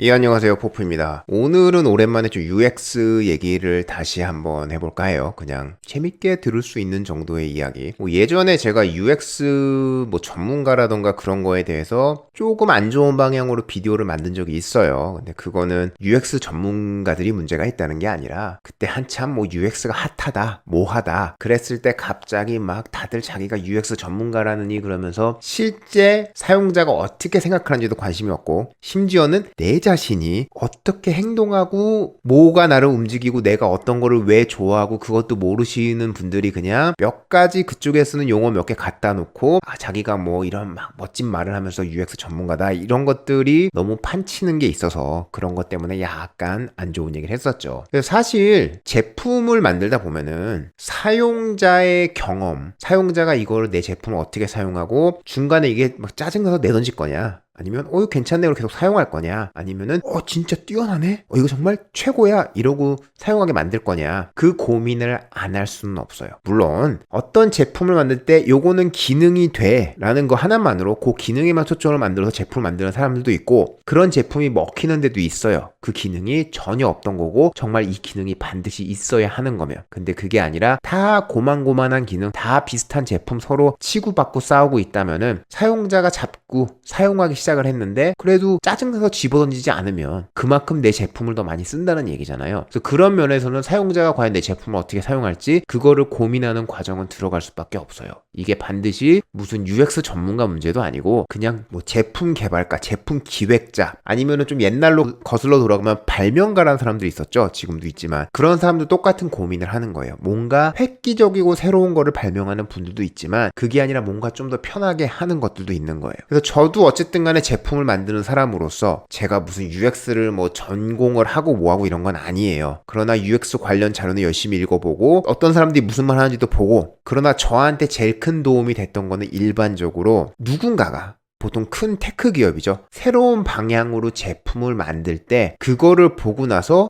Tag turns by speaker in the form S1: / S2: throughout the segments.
S1: 예, 안녕하세요. 포프입니다. 오늘은 오랜만에 좀 UX 얘기를 다시 한번 해볼까 해요. 그냥 재밌게 들을 수 있는 정도의 이야기. 예전에 제가 UX 전문가라던가 그런 거에 대해서 조금 안 좋은 방향으로 비디오를 만든 적이 있어요. 근데 그거는 UX 전문가들이 문제가 있다는 게 아니라 그때 한참 UX가 핫하다, 뭐하다 그랬을 때 갑자기 막 다들 자기가 UX 전문가라느니 그러면서 실제 사용자가 어떻게 생각하는지도 관심이 없고 심지어는 내 자신이 어떻게 행동하고 뭐가 나를 움직이고 내가 어떤 거를 왜 좋아하고 그것도 모르시는 분들이 그냥 몇 가지 그쪽에 쓰는 용어 몇 개 갖다 놓고 자기가 뭐 이런 막 멋진 말을 하면서 UX 전문가다 이런 것들이 너무 판치는 게 있어서 그런 것 때문에 약간 안 좋은 얘기를 했었죠. 그래서 사실 제품을 만들다 보면은 사용자의 경험, 사용자가 이거를 내 제품을 어떻게 사용하고 중간에 이게 막 짜증나서 내던질 거냐 아니면 이거 괜찮네 로 계속 사용할 거냐 아니면은 진짜 뛰어나네 이거 정말 최고야 이러고 사용하게 만들 거냐 그 고민을 안 할 수는 없어요. 물론 어떤 제품을 만들 때 요거는 기능이 돼 라는 거 하나만으로 그 기능에만 초점을 만들어서 제품을 만드는 사람들도 있고 그런 제품이 먹히는 데도 있어요. 그 기능이 전혀 없던 거고 정말 이 기능이 반드시 있어야 하는 거면. 근데 그게 아니라 다 고만고만한 기능 다 비슷한 제품 서로 치고받고 싸우고 있다면은 사용자가 자꾸 사용하기 시작을 했는데 그래도 짜증나서 집어던지지 않으면 그만큼 내 제품을 더 많이 쓴다는 얘기잖아요. 그래서 그런 면에서는 사용자가 과연 내 제품을 어떻게 사용할지 그거를 고민하는 과정은 들어갈 수밖에 없어요. 이게 반드시 무슨 UX 전문가 문제도 아니고 그냥 제품 개발가, 제품 기획자 아니면은 좀 옛날로 거슬러 돌아가면 발명가라는 사람들이 있었죠. 지금도 있지만 그런 사람도 똑같은 고민을 하는 거예요. 뭔가 획기적이고 새로운 거를 발명하는 분들도 있지만 그게 아니라 뭔가 좀 더 편하게 하는 것들도 있는 거예요. 그래서 저도 어쨌든 간에 제품을 만드는 사람으로서 제가 무슨 UX를 전공을 하고 뭐하고 이런 건 아니에요. 그러나 UX 관련 자료는 열심히 읽어보고 어떤 사람들이 무슨 말 하는지도 보고 그러나 저한테 제일 큰 도움이 됐던 거는 일반적으로 누군가가 보통 큰 테크 기업이죠. 새로운 방향으로 제품을 만들 때 그거를 보고 나서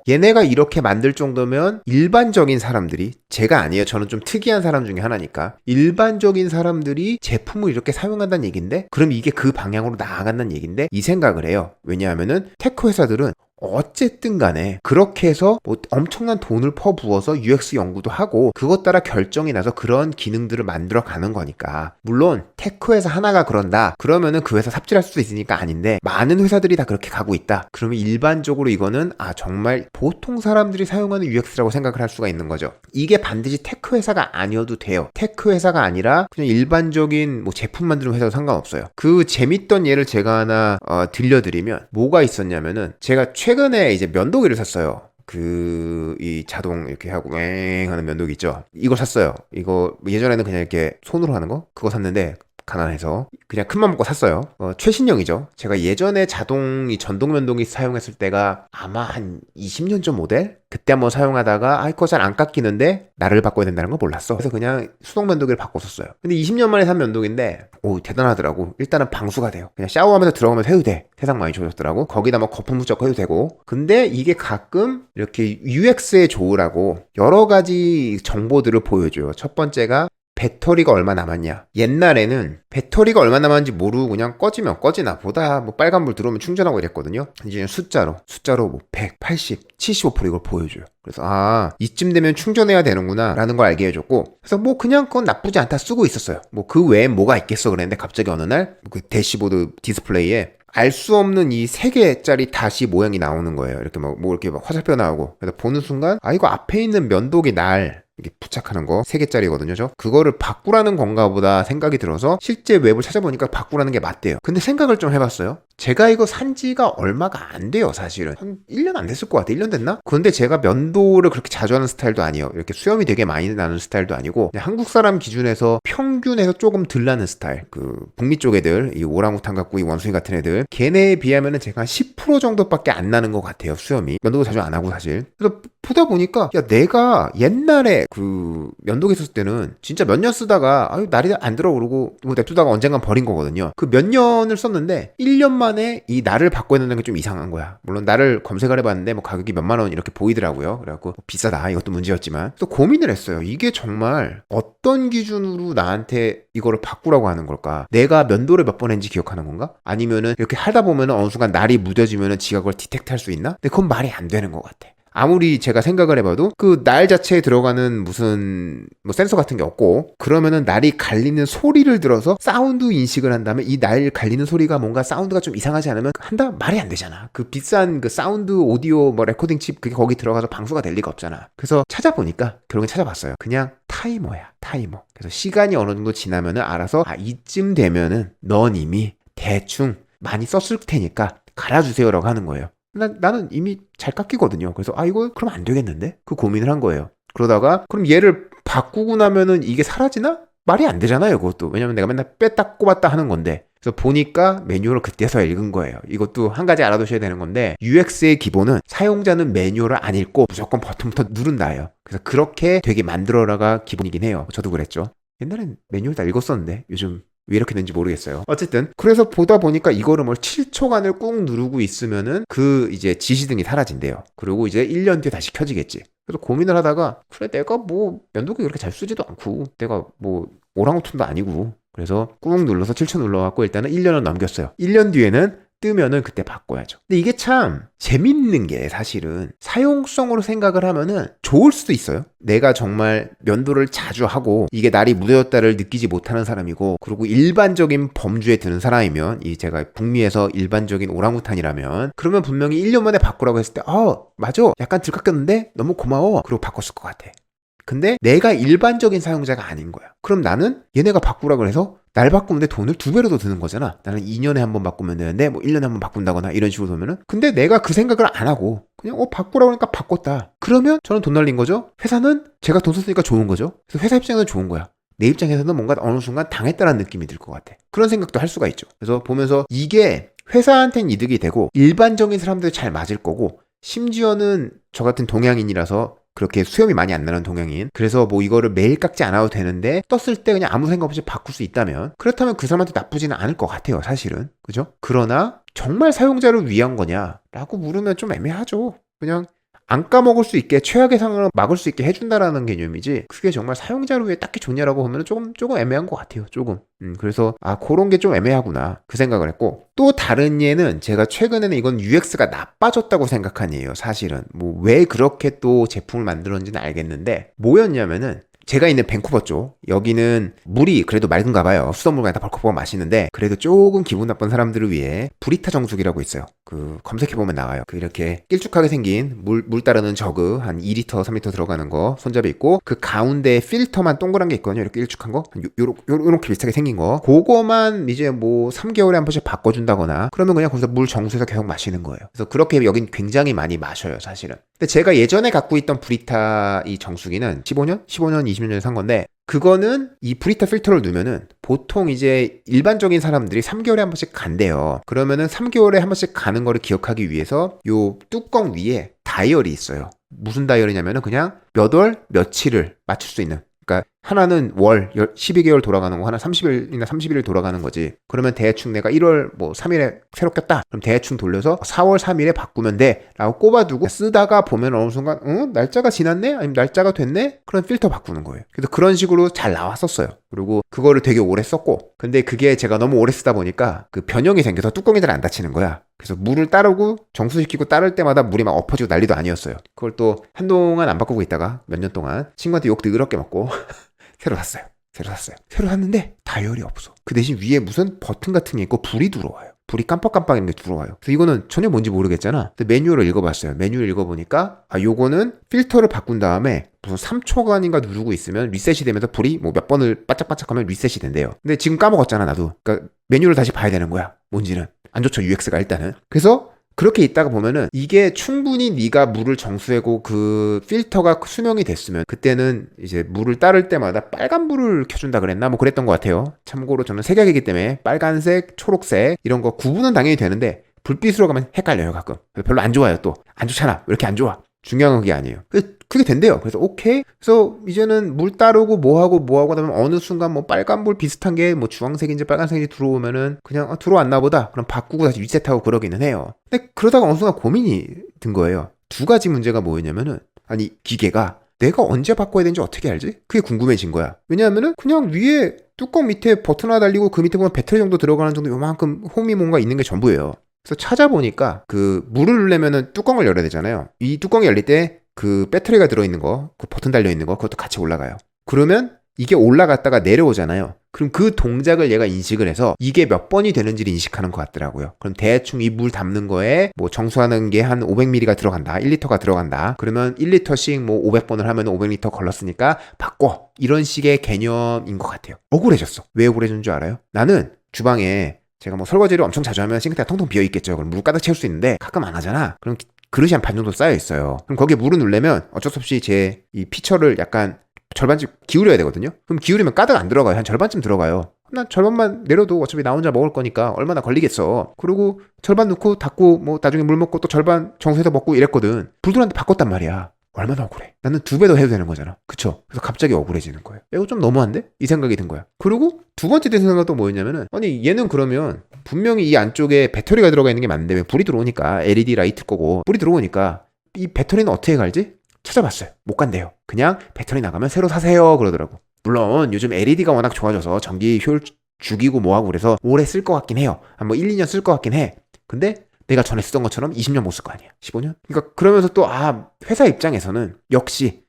S1: 얘네가 이렇게 만들 정도면 일반적인 사람들이 제가 아니에요. 저는 좀 특이한 사람 중에 하나니까 일반적인 사람들이 제품을 이렇게 사용한다는 얘긴데 그럼 이게 그 방향으로 나아간다는 얘긴데 이 생각을 해요. 왜냐하면은 테크 회사들은 어쨌든 간에 그렇게 해서 엄청난 돈을 퍼부어서 UX 연구도 하고 그것 따라 결정이 나서 그런 기능들을 만들어 가는 거니까 물론 테크 회사 하나가 그런다 그러면은 그 회사 삽질할 수도 있으니까 아닌데 많은 회사들이 다 그렇게 가고 있다 그러면 일반적으로 이거는 정말 보통 사람들이 사용하는 UX라고 생각을 할 수가 있는 거죠. 이게 반드시 테크 회사가 아니어도 돼요. 테크 회사가 아니라 그냥 일반적인 제품 만드는 회사도 상관없어요. 그 재밌던 예를 제가 하나 들려드리면 뭐가 있었냐면은 제가 최근에 이제 면도기를 샀어요. 이 자동 이렇게 하고 왱 하는 면도기 있죠. 이거 샀어요. 이거 예전에는 그냥 이렇게 손으로 하는 거 그거 샀는데 가난해서 그냥 큰맘 먹고 샀어요. 최신형이죠. 제가 예전에 전동 면도기 사용했을 때가 아마 한 20년 전 모델? 그때 한번 사용하다가 이거 잘 안 깎이는데 나를 바꿔야 된다는 걸 몰랐어. 그래서 그냥 수동 면도기를 바꿨었어요. 근데 20년 만에 산 면도기인데 대단하더라고. 일단은 방수가 돼요. 그냥 샤워하면서 들어가면서 해도 돼. 세상 많이 좋아졌더라고. 거기다 거품 묻혀서 해도 되고. 근데 이게 가끔 이렇게 UX에 좋으라고 여러 가지 정보들을 보여줘요. 첫 번째가 배터리가 얼마 남았냐. 옛날에는 배터리가 얼마 남았는지 모르고 그냥 꺼지면 꺼지나 보다 빨간불 들어오면 충전하고 이랬거든요. 이제 숫자로 100, 80, 75% 이걸 보여줘요. 그래서 이쯤 되면 충전해야 되는구나 라는 걸 알게 해줬고 그래서 그냥 그건 나쁘지 않다 쓰고 있었어요. 그 외엔 뭐가 있겠어 그랬는데 갑자기 어느 날 그 대시보드 디스플레이에 알 수 없는 이 3개짜리 다시 모양이 나오는 거예요. 이렇게 이렇게 화살표 나오고 그래서 보는 순간 이거 앞에 있는 면도기 날 이게 부착하는 거 3개짜리거든요. 그거를 바꾸라는 건가 보다 생각이 들어서 실제 웹을 찾아보니까 바꾸라는 게 맞대요. 근데 생각을 좀 해봤어요. 제가 이거 산 지가 얼마가 안 돼요. 사실은 한 1년 안 됐을 것 같아. 1년 됐나? 근데 제가 면도를 그렇게 자주 하는 스타일도 아니에요. 이렇게 수염이 되게 많이 나는 스타일도 아니고 한국 사람 기준에서 평균에서 조금 덜 나는 스타일. 북미 쪽 애들 이 오랑우탄 같고 이 원숭이 같은 애들 걔네에 비하면은 제가 한 10% 정도밖에 안 나는 것 같아요. 수염이. 면도도 자주 안 하고 사실. 그래서 보다 보니까 내가 옛날에 면도기 썼을 때는 진짜 몇 년 쓰다가 날이 안 들어 그러고 냅두다가 언젠간 버린 거거든요. 그 몇 년을 썼는데 1년 만에 이 날을 바꿔야 된다는 게 좀 이상한 거야. 물론 날을 검색을 해봤는데 뭐 가격이 몇만 원 이렇게 보이더라고요. 그래갖고 비싸다 이것도 문제였지만 또 고민을 했어요. 이게 정말 어떤 기준으로 나한테 이거를 바꾸라고 하는 걸까? 내가 면도를 몇 번 했는지 기억하는 건가? 아니면은 이렇게 하다 보면 어느 순간 날이 묻어지면은 지가 그걸 디텍트 할 수 있나? 근데 그건 말이 안 되는 것 같아. 아무리 제가 생각을 해봐도 그 날 자체에 들어가는 무슨 뭐 센서 같은 게 없고, 그러면은 날이 갈리는 소리를 들어서 사운드 인식을 한다면 이 날 갈리는 소리가 뭔가 사운드가 좀 이상하지 않으면 한다? 말이 안 되잖아. 그 비싼 그 사운드 오디오 뭐 레코딩 칩 그게 거기 들어가서 방수가 될 리가 없잖아. 그래서 찾아보니까 결국엔 찾아봤어요. 그냥 타이머야, 타이머. 그래서 시간이 어느 정도 지나면은 알아서 이쯤 되면은 넌 이미 대충 많이 썼을 테니까 갈아주세요라고 하는 거예요. 나는 이미 잘 깎이거든요. 그래서 이거 그럼 안 되겠는데? 그 고민을 한 거예요. 그러다가 그럼 얘를 바꾸고 나면은 이게 사라지나? 말이 안 되잖아요, 그것도. 왜냐면 내가 맨날 뺐다 꼽았다 하는 건데. 그래서 보니까 매뉴얼을 그때서야 읽은 거예요. 이것도 한 가지 알아두셔야 되는 건데, UX의 기본은 사용자는 매뉴얼을 안 읽고 무조건 버튼부터 누른다예요. 그래서 그렇게 되게 만들어라가 기본이긴 해요. 저도 그랬죠. 옛날엔 매뉴얼 다 읽었었는데 요즘 왜 이렇게 된지 모르겠어요. 어쨌든 그래서 보다 보니까 이거를 뭘 7초간을 꾹 누르고 있으면은 그 이제 지시등이 사라진대요. 그리고 이제 1년 뒤에 다시 켜지겠지. 그래서 고민을 하다가 그래 내가 뭐 면도기 그렇게 잘 쓰지도 않고 내가 뭐 오랑우탄도 아니고, 그래서 꾹 눌러서 7초 눌러갖고 일단은 1년을 넘겼어요. 1년 뒤에는 뜨면은 그때 바꿔야죠. 근데 이게 참 재밌는 게 사실은 사용성으로 생각을 하면은 좋을 수도 있어요. 내가 정말 면도를 자주 하고 이게 날이 묻어졌다를 느끼지 못하는 사람이고, 그리고 일반적인 범주에 드는 사람이면, 이 제가 북미에서 일반적인 오랑우탄이라면 그러면 분명히 1년 만에 바꾸라고 했을 때 맞아 약간 들깎였는데 너무 고마워 그리고 바꿨을 것 같아. 근데 내가 일반적인 사용자가 아닌 거야. 그럼 나는 얘네가 바꾸라고 해서 날 바꾸는데 돈을 2배로 더 드는 거잖아. 나는 2년에 한 번 바꾸면 되는데 뭐 1년에 한 번 바꾼다거나 이런 식으로 보면은, 근데 내가 그 생각을 안 하고 그냥 바꾸라고 하니까 바꿨다. 그러면 저는 돈 날린 거죠. 회사는 제가 돈 썼으니까 좋은 거죠. 그래서 회사 입장에서는 좋은 거야. 내 입장에서는 뭔가 어느 순간 당했다는 느낌이 들 것 같아. 그런 생각도 할 수가 있죠. 그래서 보면서 이게 회사한테는 이득이 되고 일반적인 사람들이 잘 맞을 거고, 심지어는 저 같은 동양인이라서 그렇게 수염이 많이 안 나는 동양인, 그래서 뭐 이거를 매일 깎지 않아도 되는데 떴을 때 그냥 아무 생각 없이 바꿀 수 있다면, 그렇다면 그 사람한테 나쁘지는 않을 것 같아요, 사실은. 그죠? 그러나 정말 사용자를 위한 거냐라고 물으면 좀 애매하죠. 그냥 안 까먹을 수 있게, 최악의 상황을 막을 수 있게 해준다라는 개념이지, 그게 정말 사용자를 위해 딱히 좋냐라고 하면 조금 애매한 것 같아요. 조금. 그래서 그런 게 좀 애매하구나 그 생각을 했고, 또 다른 예는 제가 최근에는 이건 UX가 나빠졌다고 생각한 예예요. 사실은 뭐 왜 그렇게 또 제품을 만들었는지는 알겠는데, 뭐였냐면은 제가 있는 밴쿠버 쪽, 여기는 물이 그래도 맑은가 봐요. 수돗물과 다 벌컥벌컥 마시는데, 그래도 조금 기분 나쁜 사람들을 위해 브리타 정수기라고 있어요. 그 검색해보면 나와요. 그 이렇게 길쭉하게 생긴 물 따르는 저그 한 2리터 3리터 들어가는 거 손잡이 있고, 그 가운데 필터만 동그란 게 있거든요. 이렇게 길쭉한 거, 요렇게 비슷하게 생긴 거, 그거만 이제 뭐 3개월에 한 번씩 바꿔준다거나 그러면 그냥 거기서 물 정수해서 계속 마시는 거예요. 그래서 그렇게 여긴 굉장히 많이 마셔요, 사실은. 근데 제가 예전에 갖고 있던 브리타 이 정수기는 15년, 20년 전에 산 건데, 그거는 이 브리타 필터를 넣으면은 보통 이제 일반적인 사람들이 3개월에 한 번씩 간대요. 그러면은 3개월에 한 번씩 가는 거를 기억하기 위해서 요 뚜껑 위에 다이얼이 있어요. 무슨 다이얼이냐면은 그냥 몇 월 며칠을 맞출 수 있는, 그러니까 하나는 월 12개월 돌아가는 거, 하나 30일이나 31일 돌아가는 거지. 그러면 대충 내가 1월 뭐 3일에 새로 꼈다. 그럼 대충 돌려서 4월 3일에 바꾸면 돼 라고 꼽아두고 쓰다가 보면 어느 순간 날짜가 지났네? 아니면 날짜가 됐네? 그럼 필터 바꾸는 거예요. 그래서 그런 식으로 잘 나왔었어요. 그리고 그거를 되게 오래 썼고, 근데 그게 제가 너무 오래 쓰다 보니까 그 변형이 생겨서 뚜껑이 잘 안 닫히는 거야. 그래서 물을 따르고 정수시키고 따를 때마다 물이 막 엎어지고 난리도 아니었어요. 그걸 또 한동안 안 바꾸고 있다가 몇 년 동안 친구한테 욕 더럽게 먹고 새로 샀는데 다이얼이 없어. 그 대신 위에 무슨 버튼 같은 게 있고 불이 들어와요. 불이 깜빡깜빡 있는 게 들어와요. 그래서 이거는 전혀 뭔지 모르겠잖아. 근데 매뉴얼을 읽어봤어요. 매뉴얼 읽어보니까 요거는 필터를 바꾼 다음에 무슨 3초간인가 누르고 있으면 리셋이 되면서 불이 뭐 몇 번을 바짝바짝하면 리셋이 된대요. 근데 지금 까먹었잖아, 나도. 그러니까 매뉴얼을 다시 봐야 되는 거야, 뭔지는. 안 좋죠, UX가 일단은. 그래서 그렇게 있다가 보면은 이게 충분히 네가 물을 정수하고 그 필터가 수명이 됐으면 그때는 이제 물을 따를 때마다 빨간 불을 켜준다 그랬나? 뭐 그랬던 것 같아요. 참고로 저는 색약이기 때문에 빨간색, 초록색 이런 거 구분은 당연히 되는데 불빛으로 가면 헷갈려요, 가끔. 별로 안 좋아요. 또 안 좋잖아. 왜 이렇게 안 좋아? 중요한 게 아니에요. 그 그게 된대요. 그래서 오케이. 그래서 이제는 물 따르고 뭐하고 하다 보면 어느 순간 뭐 빨간불 비슷한 게 뭐 주황색인지 빨간색인지 들어오면은 그냥 들어왔나 보다. 그럼 바꾸고 다시 리셋하고 그러기는 해요. 근데 그러다가 어느 순간 고민이 든 거예요. 두 가지 문제가 뭐였냐면은 아니 기계가 내가 언제 바꿔야 되는지 어떻게 알지? 그게 궁금해진 거야. 왜냐하면은 그냥 위에 뚜껑 밑에 버튼 하나 달리고 그 밑에 보면 배터리 정도 들어가는 정도 요만큼 홈이 뭔가 있는 게 전부예요. 그래서 찾아보니까 그 물을 넣으려면은 뚜껑을 열어야 되잖아요. 이 뚜껑이 열릴 때 그 배터리가 들어있는 거, 그 버튼 달려있는 거, 그것도 같이 올라가요. 그러면 이게 올라갔다가 내려오잖아요. 그럼 그 동작을 얘가 인식을 해서 이게 몇 번이 되는지를 인식하는 것 같더라고요. 그럼 대충 이 물 담는 거에 뭐 정수하는 게 한 500ml가 들어간다. 1리터가 들어간다. 그러면 1리터씩 뭐 500번을 하면 500리터 걸렀으니까 바꿔. 이런 식의 개념인 것 같아요. 억울해졌어. 왜 억울해졌는 줄 알아요? 나는 주방에 제가 뭐 설거지를 엄청 자주 하면 싱크대가 텅텅 비어있겠죠. 그럼 물 가득 채울 수 있는데 가끔 안 하잖아. 그럼 그릇이 한 반 정도 쌓여있어요. 그럼 거기에 물을 넣으려면 어쩔 수 없이 제 이 피처를 약간 절반쯤 기울여야 되거든요. 그럼 기울이면 가득 안 들어가요. 한 절반쯤 들어가요. 난 절반만 내려도 어차피 나 혼자 먹을 거니까 얼마나 걸리겠어. 그리고 절반 넣고 닫고 뭐 나중에 물 먹고 또 절반 정수해서 먹고 이랬거든. 불들한테 바꿨단 말이야. 얼마나 억울해. 나는 2배 더 해도 되는 거잖아. 그쵸? 그래서 갑자기 억울해지는 거예요. 이거 좀 너무한데? 이 생각이 든 거야. 그리고 두 번째 든 생각은 또 뭐였냐면은 아니 얘는 그러면 분명히 이 안쪽에 배터리가 들어가 있는 게 맞는데 왜 불이 들어오니까 LED 라이트 거고 불이 들어오니까 이 배터리는 어떻게 갈지? 찾아봤어요. 못 간대요. 그냥 배터리 나가면 새로 사세요 그러더라고. 물론 요즘 LED가 워낙 좋아져서 전기 효율 죽이고 뭐하고 그래서 오래 쓸 것 같긴 해요. 한 뭐 1, 2년 쓸 것 같긴 해. 근데 내가 전에 쓰던 것처럼 20년 못 쓸 거 아니야. 15년? 그러니까 그러면서 또 회사 입장에서는 역시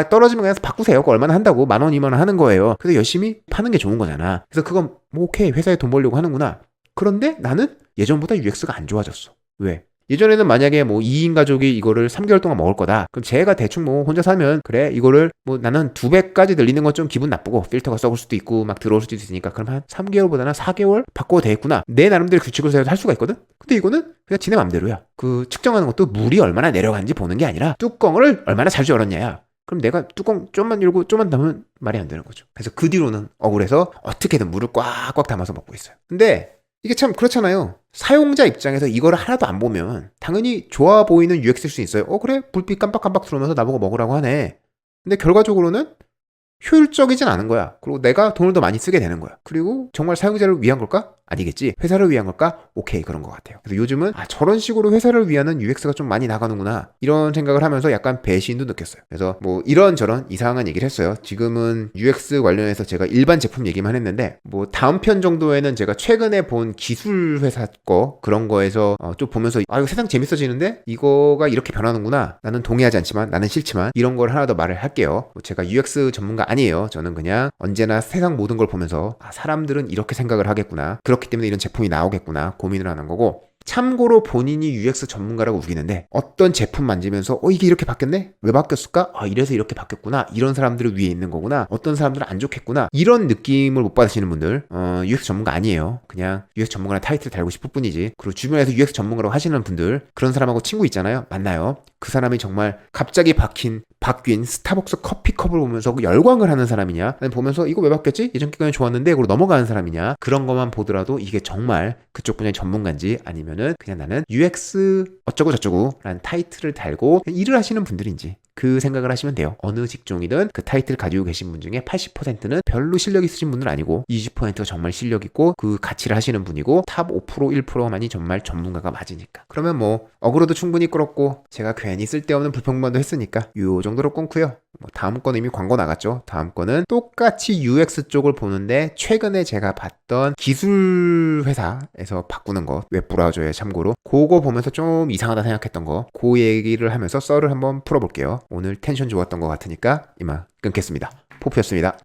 S1: 떨어지면 그냥 바꾸세요. 그거 얼마나 한다고 10,000원, 20,000원 하는 거예요. 그래서 열심히 파는 게 좋은 거잖아. 그래서 그건 뭐 오케이 회사에 돈 벌려고 하는구나. 그런데 나는 예전보다 UX가 안 좋아졌어. 왜? 예전에는 만약에 뭐 2인 가족이 이거를 3개월 동안 먹을 거다. 그럼 제가 대충 뭐 혼자 살면 그래 이거를 뭐 나는 2배까지 늘리는 건 좀 기분 나쁘고 필터가 썩을 수도 있고 막 들어올 수도 있으니까 그럼 한 3개월보다는 4개월 바꿔도 되겠구나. 내 나름대로 규칙을 세워서 할 수가 있거든. 근데 이거는 그냥 지네 맘대로야. 그 측정하는 것도 물이 얼마나 내려가는지 보는 게 아니라 뚜껑을 얼마나 자주 열었냐야. 그럼 내가 뚜껑 좀만 열고 좀만 담으면 말이 안 되는 거죠. 그래서 그 뒤로는 억울해서 어떻게든 물을 꽉꽉 담아서 먹고 있어요. 근데 이게 참 그렇잖아요. 사용자 입장에서 이거를 하나도 안 보면 당연히 좋아 보이는 UX일 수 있어요. 그래 불빛 깜빡깜빡 들어오면서 나보고 먹으라고 하네. 근데 결과적으로는 효율적이진 않은 거야. 그리고 내가 돈을 더 많이 쓰게 되는 거야. 그리고 정말 사용자를 위한 걸까? 아니겠지. 회사를 위한 걸까? 오케이 그런 것 같아요. 그래서 요즘은 저런 식으로 회사를 위하는 UX가 좀 많이 나가는구나 이런 생각을 하면서 약간 배신도 느꼈어요. 그래서 뭐 이런저런 이상한 얘기를 했어요. 지금은 UX 관련해서 제가 일반 제품 얘기만 했는데 뭐 다음 편 정도에는 제가 최근에 본 기술 회사 거 그런 거에서 좀 보면서 이거 세상 재밌어지는데 이거가 이렇게 변하는구나. 나는 동의하지 않지만 나는 싫지만 이런 걸 하나 더 말을 할게요. 제가 UX 전문가 아니에요. 저는 그냥 언제나 세상 모든 걸 보면서 사람들은 이렇게 생각을 하겠구나. 그렇기 때문에 이런 제품이 나오겠구나 고민을 하는 거고 참고로 본인이 UX 전문가라고 우기는데 어떤 제품 만지면서 이게 이렇게 바뀌었네? 왜 바뀌었을까? 이래서 이렇게 바뀌었구나. 이런 사람들을 위해 있는 거구나. 어떤 사람들은 안 좋겠구나. 이런 느낌을 못 받으시는 분들 UX 전문가 아니에요. 그냥 UX 전문가라는 타이틀 달고 싶을 뿐이지. 그리고 주변에서 UX 전문가라고 하시는 분들 그런 사람하고 친구 있잖아요. 만나요. 그 사람이 정말 갑자기 바뀐 스타벅스 커피컵을 보면서 열광을 하는 사람이냐 아니면 보면서 이거 왜 바뀌었지? 예전 기간에 좋았는데 그러고 넘어가는 사람이냐 그런 것만 보더라도 이게 정말 그쪽 분야의 전문가인지 아니면은 그냥 나는 UX 어쩌고 저쩌고 라는 타이틀을 달고 일을 하시는 분들인지 그 생각을 하시면 돼요. 어느 직종이든 그 타이틀 가지고 계신 분 중에 80%는 별로 실력 있으신 분들 아니고 20%가 정말 실력 있고 그 가치를 하시는 분이고 탑 5% 1%만이 정말 전문가가 맞으니까. 그러면 뭐 어그로도 충분히 끌었고 제가 괜히 쓸데없는 불평만도 했으니까 요 정도로 끊고요. 다음 거는 이미 광고 나갔죠. 다음 거는 똑같이 UX 쪽을 보는데 최근에 제가 봤던 기술 회사에서 바꾸는 거 웹브라우저에 참고로 그거 보면서 좀 이상하다 생각했던 거 그 얘기를 하면서 썰을 한번 풀어볼게요. 오늘 텐션 좋았던 것 같으니까 이만 끊겠습니다. 포프였습니다.